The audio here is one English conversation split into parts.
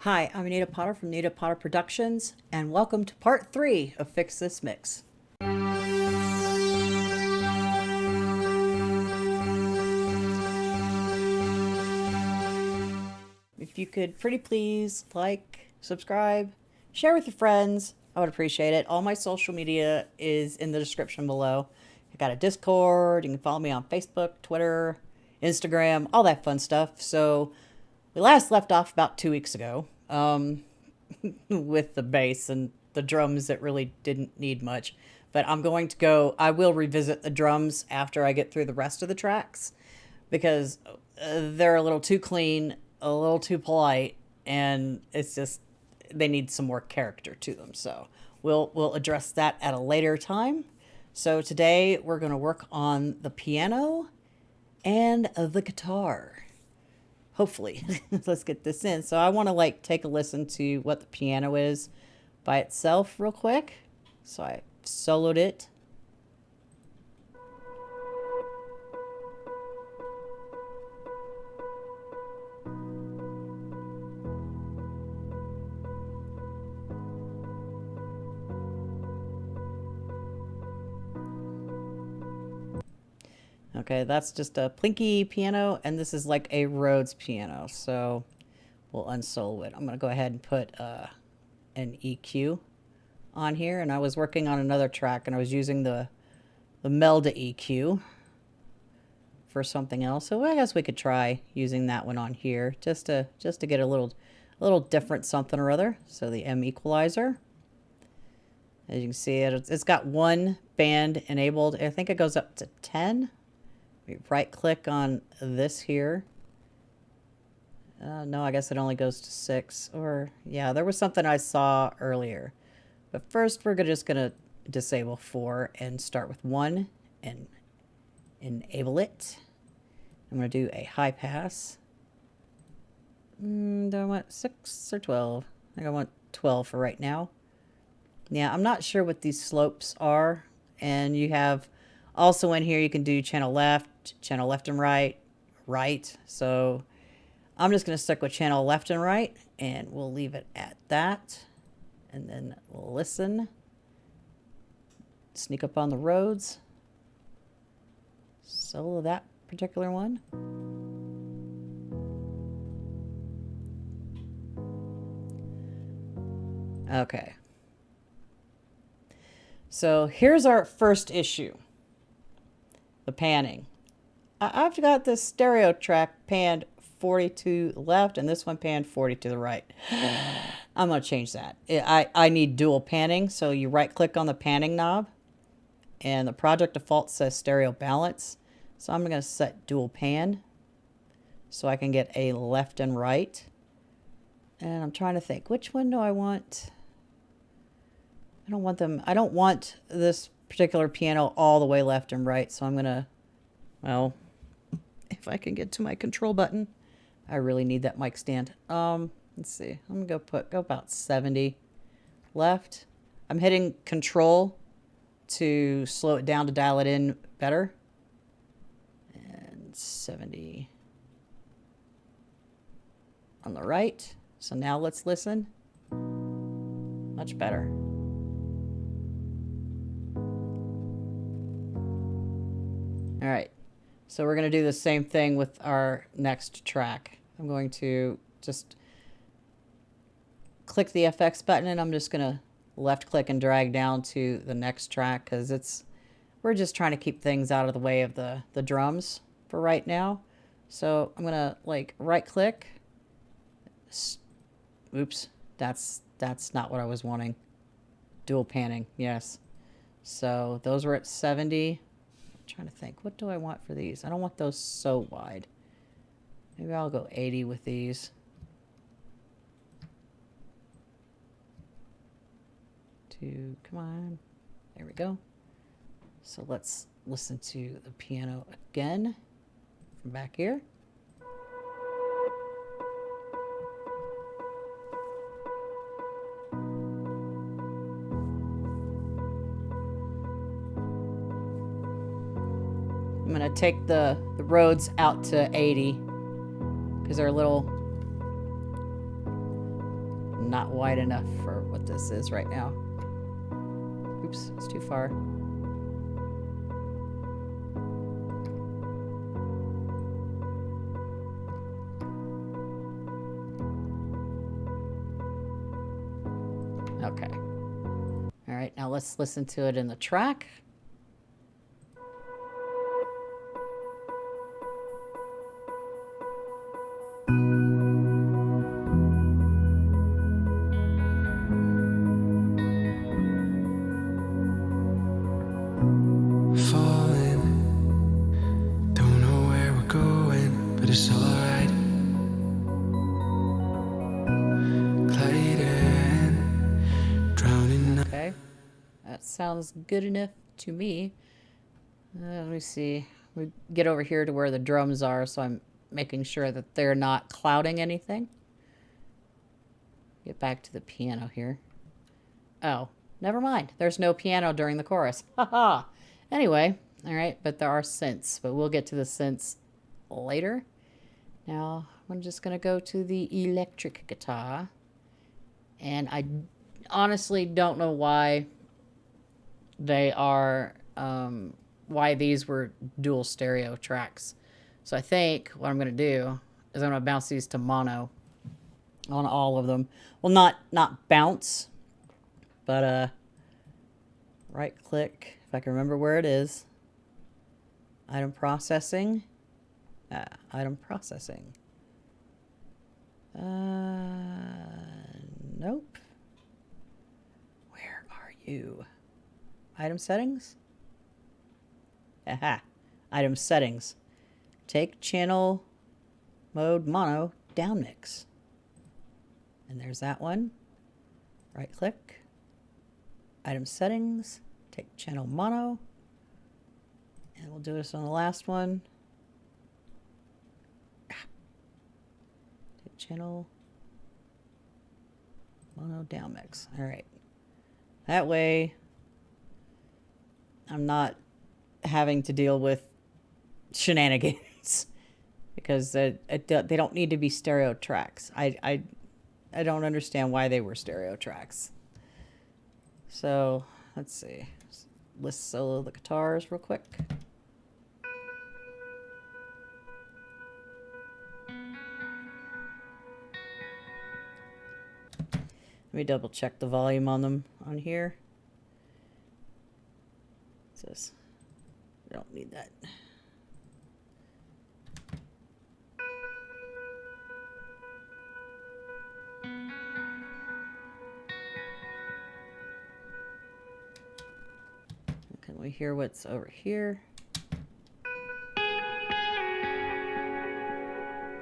Hi, I'm Anita Potter from Anita Potter Productions, and welcome to part 3 of Fix This Mix. If you could pretty please like, subscribe, share with your friends, I would appreciate it. All my social media is in the description below. I got a Discord, you can follow me on Facebook, Twitter, Instagram, all that fun stuff. So we last left off about 2 weeks ago. With the bass and the drums that really didn't need much. But I will revisit the drums after I get through the rest of the tracks because they're a little too clean, a little too polite, and it's just, they need some more character to them. So we'll address that at a later time. So today we're going to work on the piano and the guitar. Hopefully. Let's get this in. So I want to take a listen to what the piano is by itself real quick. So I soloed it. Okay, that's just a Plinky piano, and this is like a Rhodes piano, so we'll unsolo it. I'm going to go ahead and put an EQ on here, and I was working on another track, and I was using the Melda EQ for something else, so I guess we could try using that one on here, just to get a little different something or other. So the M equalizer. As you can see, it's got one band enabled. I think it goes up to 10. Right click on this here. No, I guess it only goes to 6. Or, yeah, there was something I saw earlier. But first, we're just going to disable 4 and start with 1 and enable it. I'm going to do a high pass. Do I want 6 or 12? I think I want 12 for right now. Yeah, I'm not sure what these slopes are. And you have also in here, you can do channel left and right. So I'm just going to stick with channel left and right, and we'll leave it at that. And then we'll listen. Sneak up on the Rhodes. Solo that particular one. Okay. So here's our first issue. The panning. I've got this stereo track panned 40 to the left and this one panned 40 to the right. I'm going to change that. I need dual panning, so you right click on the panning knob and the project default says stereo balance. So I'm going to set dual pan so I can get a left and right. And I'm trying to think, which one do I want? I don't want this particular piano all the way left and right, so I'm going to, well, if I can get to my control button. I really need that mic stand. Let's see. I'm going to go about 70 left. I'm hitting control to slow it down to dial it in better. And 70 on the right. So now let's listen. Much better. All right. So we're going to do the same thing with our next track. I'm going to just click the FX button and I'm just going to left click and drag down to the next track because we're just trying to keep things out of the way of the drums for right now. So I'm going to right click. Oops, that's not what I was wanting. Dual panning, yes. So those were at 70. Trying to think, what do I want for these? I don't want those so wide. Maybe I'll go 80 with these. Come on. There we go. So let's listen to the piano again from back here. I'm going to take the Rhodes out to 80 because they're a little not wide enough for what this is right now. Oops, it's too far. Okay. All right, now let's listen to it in the track. Sounds good enough to me. Let me see. We get over here to where the drums are, so I'm making sure that they're not clouding anything. Get back to the piano here. Oh, never mind. There's no piano during the chorus. Haha. Anyway, all right, but there are synths, but we'll get to the synths later. Now, I'm just going to go to the electric guitar. And I honestly don't know why they are, why these were dual stereo tracks. So I think what I'm going to do is I'm going to bounce these to mono on all of them. Well, not bounce, but right click, if I can remember where it is. Item processing. Item processing. Nope. Where are you? Item settings? Aha. Item settings. Take channel mode mono down mix. And there's that one. Right click. Item settings. Take channel mono. And we'll do this on the last one. Take channel mono down mix. All right. That way I'm not having to deal with shenanigans because they don't need to be stereo tracks. I don't understand why they were stereo tracks. So let's see. Let's solo the guitars real quick. Let me double check the volume on them on here. This. I don't need that. Can we hear what's over here?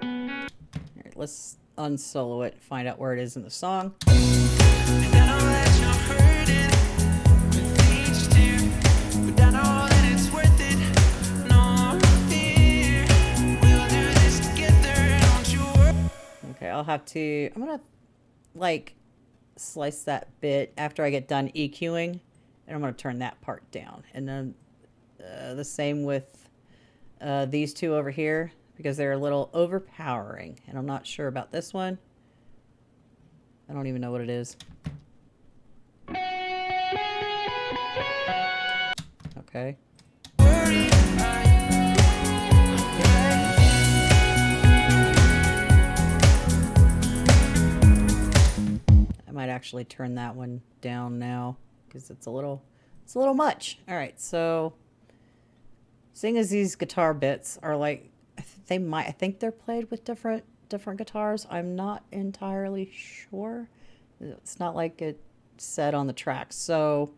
All right, let's unsolo it, find out where it is in the song. Okay, I'll have to, I'm gonna like slice that bit after I get done EQing, and I'm gonna turn that part down. And then the same with these two over here, because they're a little overpowering, and I'm not sure about this one. I don't even know what it is. Okay. I might actually turn that one down now because it's a little much. All right, so seeing as these guitar bits are like, I think they're played with different guitars. I'm not entirely sure. It's not like it said on the track. So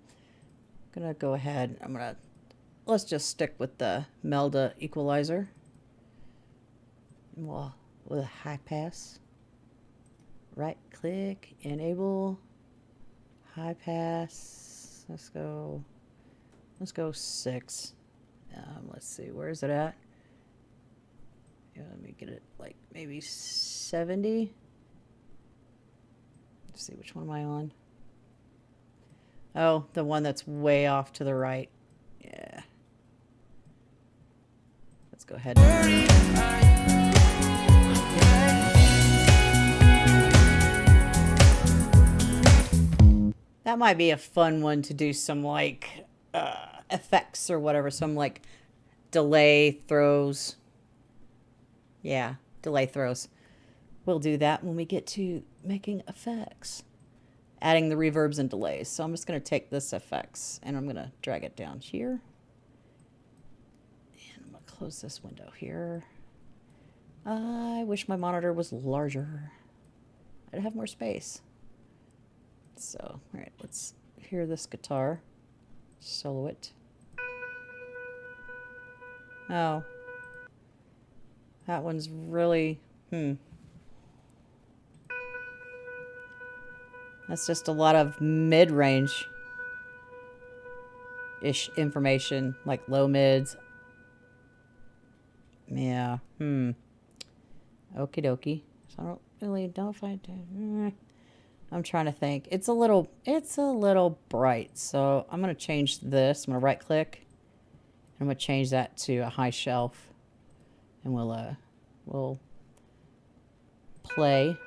I'm gonna go ahead. Let's just stick with the Melda equalizer. Well, with a high pass. Right click, enable, high pass. Let's go 6. Let's see, where is it at? Yeah, let me get it like maybe 70. Let's see, which one am I on? Oh, the one that's way off to the right. Yeah. Let's go ahead. That might be a fun one to do some like effects or whatever. Some like delay throws. Yeah, delay throws. We'll do that when we get to making effects. Adding the reverbs and delays. So I'm just going to take this effects and I'm going to drag it down here. And I'm going to close this window here. I wish my monitor was larger. I'd have more space. So, all right, let's hear this guitar. Solo it. Oh. That one's really, That's just a lot of mid-range-ish information, like low mids. Yeah, Okie dokie. So I don't really know if I do. I'm trying to think. It's a little bright. So I'm going to change this. I'm going to right click. I'm going to change that to a high shelf. And we'll play.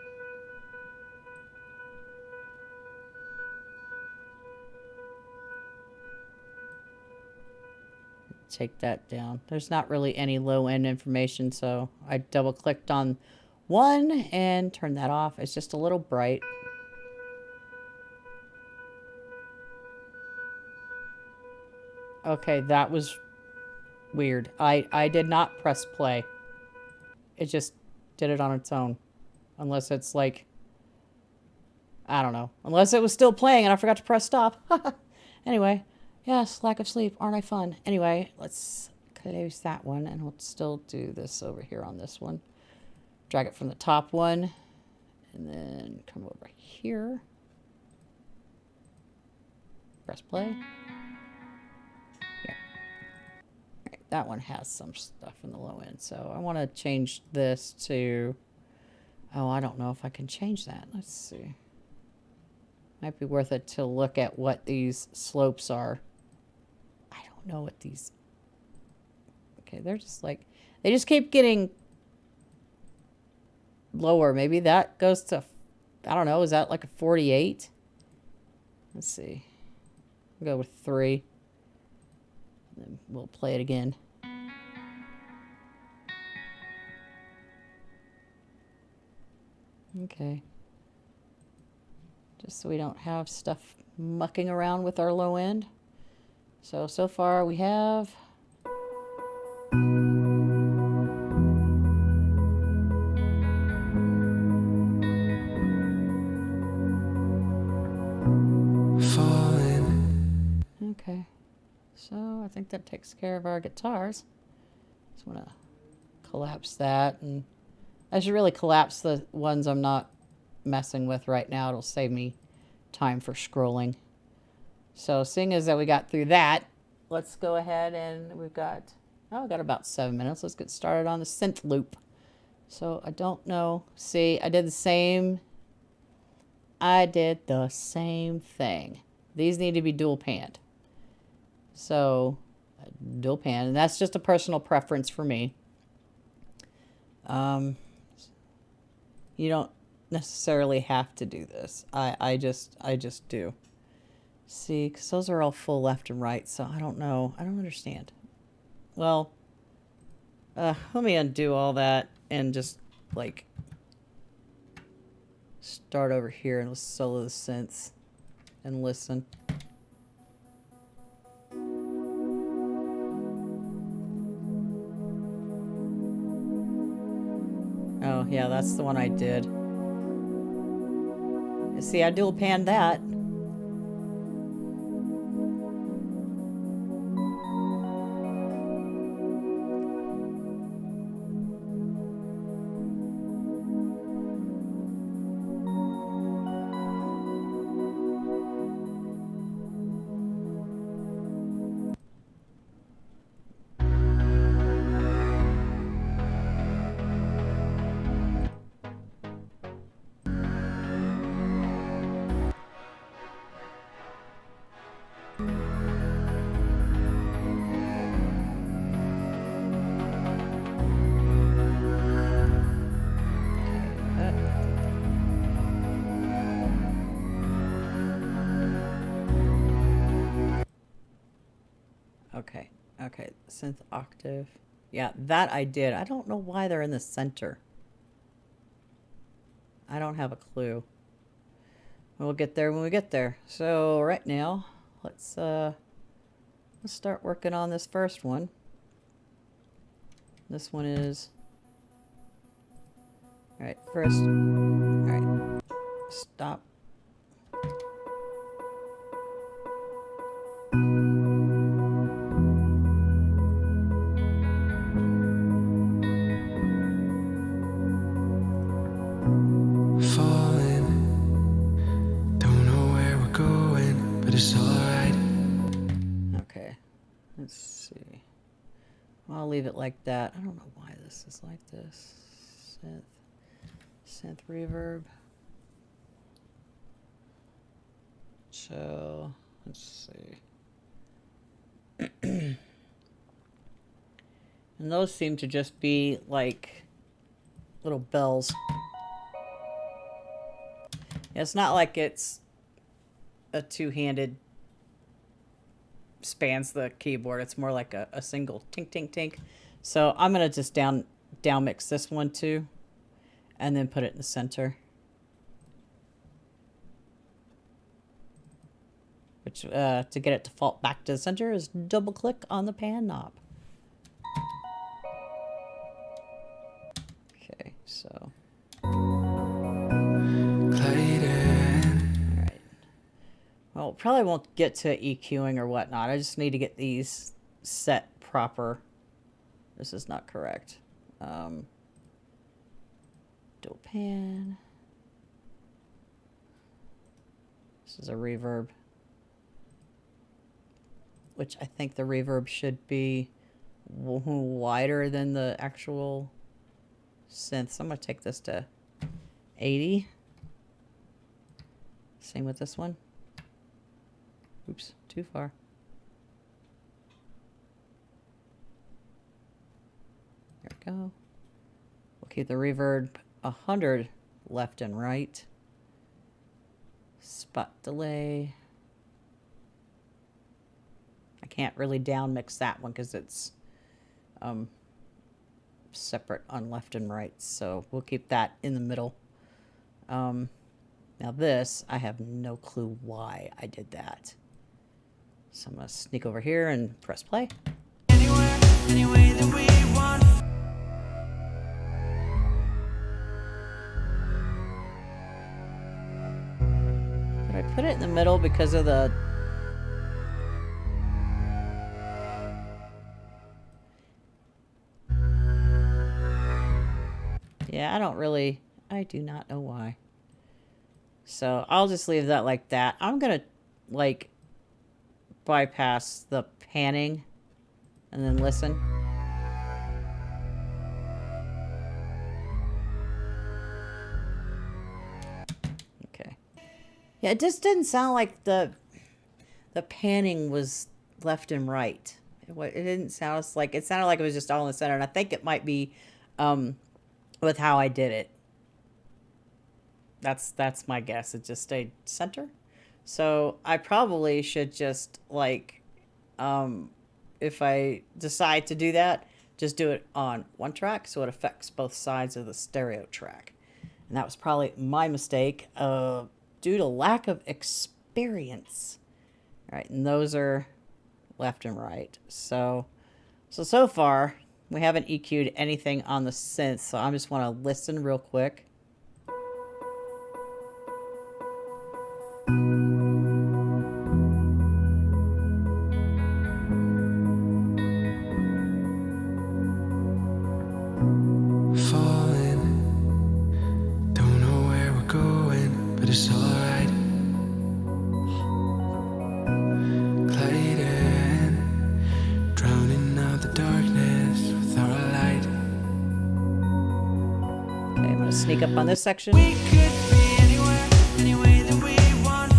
Take that down. There's not really any low end information, so I double clicked on one and turned that off. It's just a little bright. Okay, that was weird. I did not press play. It just did it on its own. Unless it's like, I don't know. Unless it was still playing and I forgot to press stop. Anyway. Yes, lack of sleep. Aren't I fun? Anyway, let's close that one and we'll still do this over here on this one. Drag it from the top one and then come over here. Press play. Here. All right, that one has some stuff in the low end. So I want to change this to, oh, I don't know if I can change that. Let's see. Might be worth it to look at what these slopes are. Know what these, okay, they're just like, they just keep getting lower. Maybe that goes to, I don't know, is that like a 48? Let's see, we'll go with 3 and then we'll play it again. Okay, just so we don't have stuff mucking around with our low end. So far we have okay, so I think that takes care of our guitars. Just want to collapse that, and I should really collapse the ones I'm not messing with right now. It'll save me time for scrolling. So seeing as that we got through that, let's go ahead and we've got about 7 minutes. Let's get started on the synth loop. So I don't know. See, I did the same thing. These need to be dual panned. So dual pan, and that's just a personal preference for me. You don't necessarily have to do this. I just do. See, because those are all full left and right, so I don't know. I don't understand. Well, let me undo all that and just, like, start over here and let's solo the synths and listen. Oh, yeah, that's the one I did. See, I dual panned that. Okay. Okay. Synth octave. Yeah, that I did. I don't know why they're in the center. I don't have a clue. We'll get there when we get there. So right now, let's start working on this first one. This one is... Alright, first... Alright. Stop. Okay, let's see. I'll leave it like that. I don't know why this is like this. Synth reverb. So, let's see. And those seem to just be like little bells. It's not like it's a two-handed spans the keyboard. It's more like a single tink tink tink. So I'm gonna just down mix this one too, and then put it in the center. Which to get it to fall back to the center is double click on the pan knob. Okay, so. Well, probably won't get to EQing or whatnot. I just need to get these set proper. This is not correct. Dual pan. This is a reverb. Which I think the reverb should be wider than the actual synth. So I'm going to take this to 80. Same with this one. Oops, too far. There we go. We'll keep the reverb 100 left and right. Spot delay. I can't really down mix that one because it's separate on left and right. So we'll keep that in the middle. Now this, I have no clue why I did that. So I'm going to sneak over here and press play. Anywhere, any way that we want. Did I put it in the middle because of the... Yeah, I do not know why. So I'll just leave that like that. I'm going to like bypass the panning and then listen. Okay. Yeah, it just didn't sound like the panning was left and right. It didn't sound like, it sounded like it was just all in the center, and I think it might be with how I did it. That's my guess. It just stayed center. So I probably should just like, if I decide to do that, just do it on one track so it affects both sides of the stereo track. And that was probably my mistake due to lack of experience. All right, and those are left and right. So far we haven't EQ'd anything on the synth. So I just want to listen real quick. Sneak up on this section. We could be anywhere, any way that we want.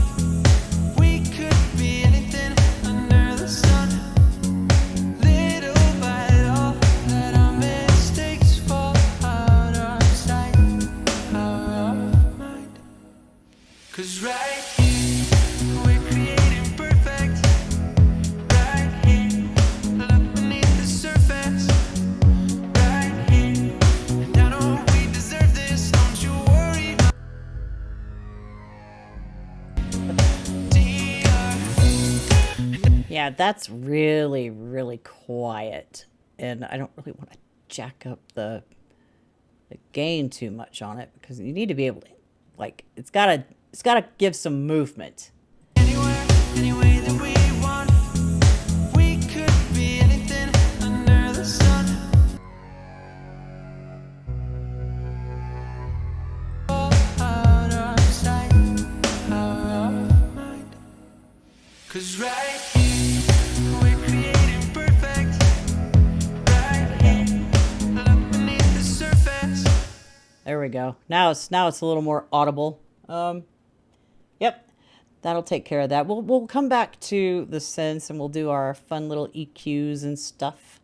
We could be anything under the sun. Little by little, let our mistakes fall out of sight, out of mind. 'Cause right here, we're creating perfect. Right here, Yeah, that's really, really quiet. And I don't really want to jack up the gain too much on it because you need to be able to, like, it's gotta give some movement. Anywhere, any way that we want. We could be anything under the sun. Out of sight, out of mind. 'Cause right here, we're creating perfect. Right here, look beneath the surface. There we go. Now it's a little more audible. Yep, that'll take care of that. We'll come back to the synths and we'll do our fun little EQs and stuff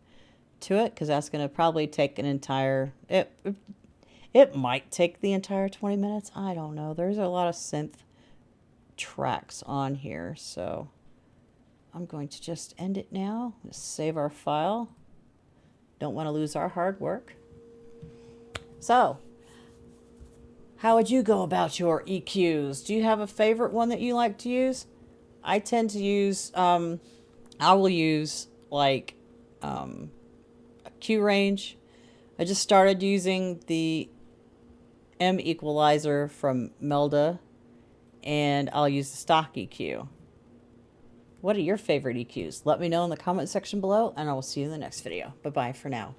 to it because that's gonna probably take an entire it might take the entire 20 minutes. I don't know. There's a lot of synth tracks on here, so I'm going to just end it now. Just save our file. Don't want to lose our hard work. So, how would you go about your EQs? Do you have a favorite one that you like to use? I tend to use, I will use like a Q range. I just started using the M equalizer from Melda, and I'll use the stock EQ. What are your favorite EQs? Let me know in the comment section below, and I will see you in the next video. Bye-bye for now.